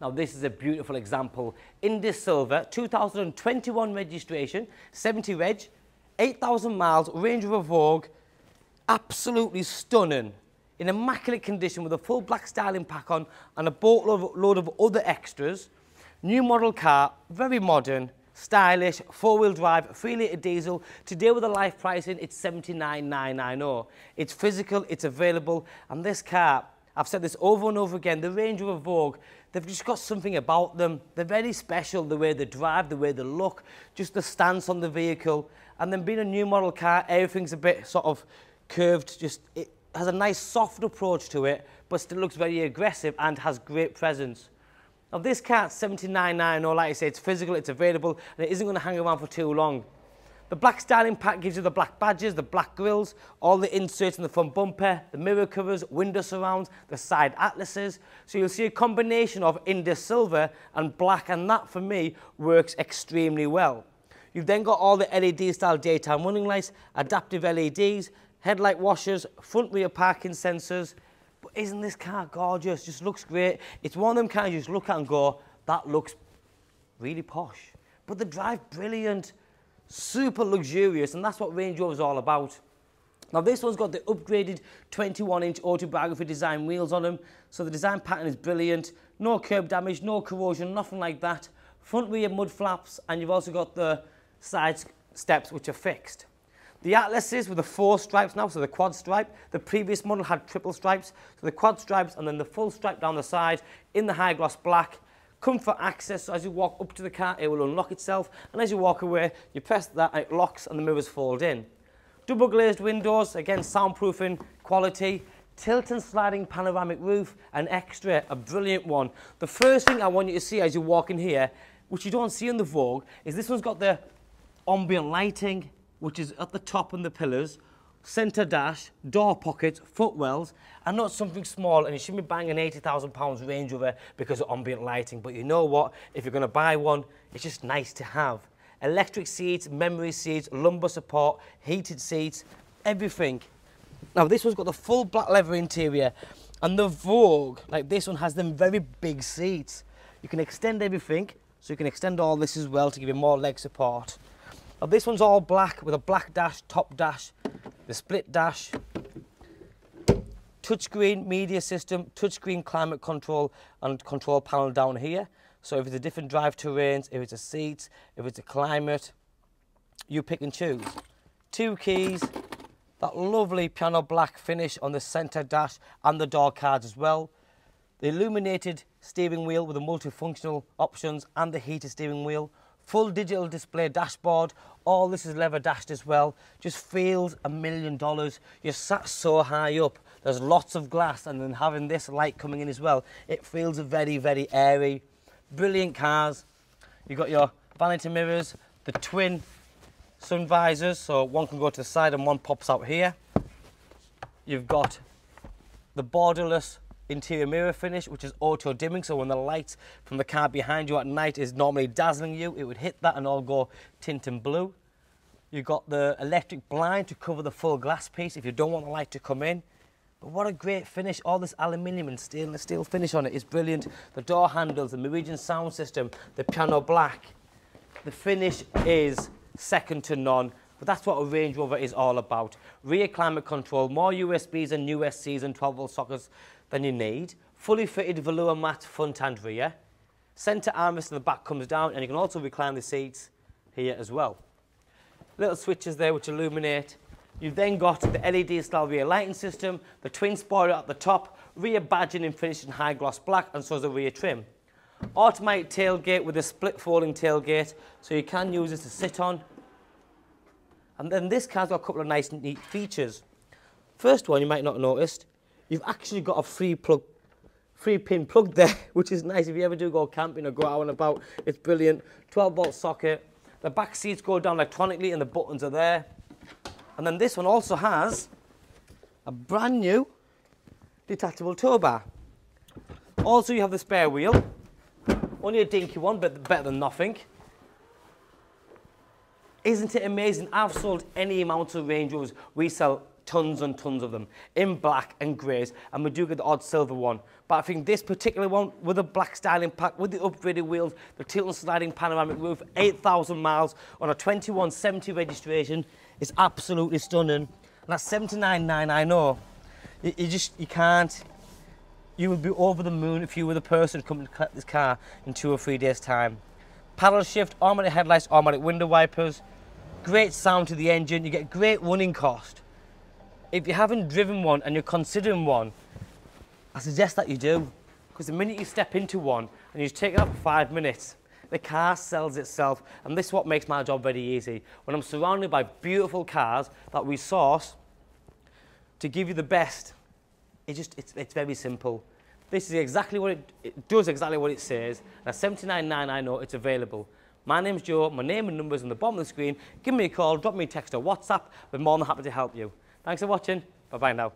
Now this is a beautiful example. In this silver, 2021 registration, 70 reg, 8,000 miles, Range Rover Vogue, absolutely stunning. In immaculate condition with a full black styling pack on and a boatload of other extras. New model car, very modern, stylish, four-wheel drive, 3-litre diesel. Today with the life pricing, it's $79,990. It's physical, it's available, and this car, I've said this over and over again, the Range Rover Vogue, they've just got something about them. They're very special, the way they drive, the way they look, just the stance on the vehicle. And then being a new model car, everything's a bit sort of curved, just it has a nice soft approach to it, but still looks very aggressive and has great presence. Now this car at $79,990, like I say, it's physical, it's available, and it isn't going to hang around for too long. The black styling pack gives you the black badges, the black grills, all the inserts in the front bumper, the mirror covers, window surrounds, the side atlases. So you'll see a combination of India silver and black, and that for me works extremely well. You've then got all the LED style daytime running lights, adaptive LEDs, headlight washers, front rear parking sensors. But isn't this car gorgeous? Just looks great. It's one of them cars you just look at and go, that looks really posh. But the drive brilliant, super luxurious, and that's what Range Rover is all about. Now this one's got the upgraded 21-inch autobiography design wheels on them, so the design pattern is brilliant. No curb damage, no corrosion, nothing like that. Front rear mud flaps, and you've also got the side steps which are fixed. The Atlases with the 4 stripes now, so the quad stripe. The previous model had triple stripes, so the quad stripes and then the full stripe down the side in the high gloss black. Comfort access, so as you walk up to the car, it will unlock itself, and as you walk away, you press that and it locks and the mirrors fold in. Double glazed windows, again soundproofing, quality. Tilt and sliding panoramic roof, an extra, a brilliant one. The first thing I want you to see as you walk in here, which you don't see in the Vogue, is this one's got the ambient lighting, which is at the top and the pillars, centre dash, door pockets, footwells, and not something small, and you shouldn't be buying an £80,000 Range Rover because of ambient lighting, but you know what, if you're going to buy one, it's just nice to have. Electric seats, memory seats, lumbar support, heated seats, everything. Now this one's got the full black leather interior, and the Vogue, like this one, has them very big seats. You can extend everything, so you can extend all this as well to give you more leg support. Now this one's all black with a black dash, top dash, the split dash, touchscreen media system, touchscreen climate control and control panel down here. So if it's a different drive terrains, if it's a seat, if it's a climate, you pick and choose. 2 keys, that lovely piano black finish on the centre dash and the door cards as well. The illuminated steering wheel with the multifunctional options and the heated steering wheel. Full digital display dashboard, all this is leather dashed as well, just feels $1 million. You're sat so high up, there's lots of glass, and then having this light coming in as well, it feels very, very airy. Brilliant cars. You've got your vanity mirrors, the twin sun visors, so one can go to the side and one pops out here. You've got the borderless interior mirror finish, which is auto dimming, so when the light from the car behind you at night is normally dazzling you, it would hit that and all go tint and blue. You've got the electric blind to cover the full glass piece if you don't want the light to come in. But what a great finish. All this aluminium and stainless steel finish on it is brilliant. The door handles, the Meridian sound system, the piano black. The finish is second to none. But that's what a Range Rover is all about. Rear climate control, more USBs and USCs and 12-volt sockets than you need. Fully fitted velour mat front and rear. Centre armrest in the back comes down, and you can also recline the seats here as well. Little switches there which illuminate. You've then got the LED style rear lighting system, the twin spoiler at the top, rear badging and finished in high gloss black, and so is the rear trim. Automatic tailgate with a split folding tailgate, so you can use this to sit on. And then this car's got a couple of nice neat features. First one you might not have noticed, you've actually got a 3-pin plug there, which is nice if you ever do go camping or go out and about. It's brilliant. 12-volt socket. The back seats go down electronically and the buttons are there. And then this one also has a brand new detachable tow bar. Also you have the spare wheel. Only a dinky one, but better than nothing. Isn't it amazing? I've sold any amount of Range Rovers. We sell tons and tons of them in black and greys, and we do get the odd silver one. But I think this particular one, with the black styling pack, with the upgraded wheels, the tilt and sliding panoramic roof, 8,000 miles on a 2170 registration, is absolutely stunning. And that's 79.9, I know. You can't. You would be over the moon if you were the person coming to collect this car in 2 or 3 days' time. Paddle shift, automatic headlights, automatic window wipers, great sound to the engine, you get great running cost. If you haven't driven one and you're considering one, I suggest that you do, because the minute you step into one and you just take it up for 5 minutes, the car sells itself, and this is what makes my job very easy. When I'm surrounded by beautiful cars that we source to give you the best, it's very simple. This is exactly what it does exactly what it says. At 79.9, I know it's available. My name's Joe, my name and number's on the bottom of the screen. Give me a call, drop me a text or WhatsApp. We're more than happy to help you. Thanks for watching. Bye-bye now.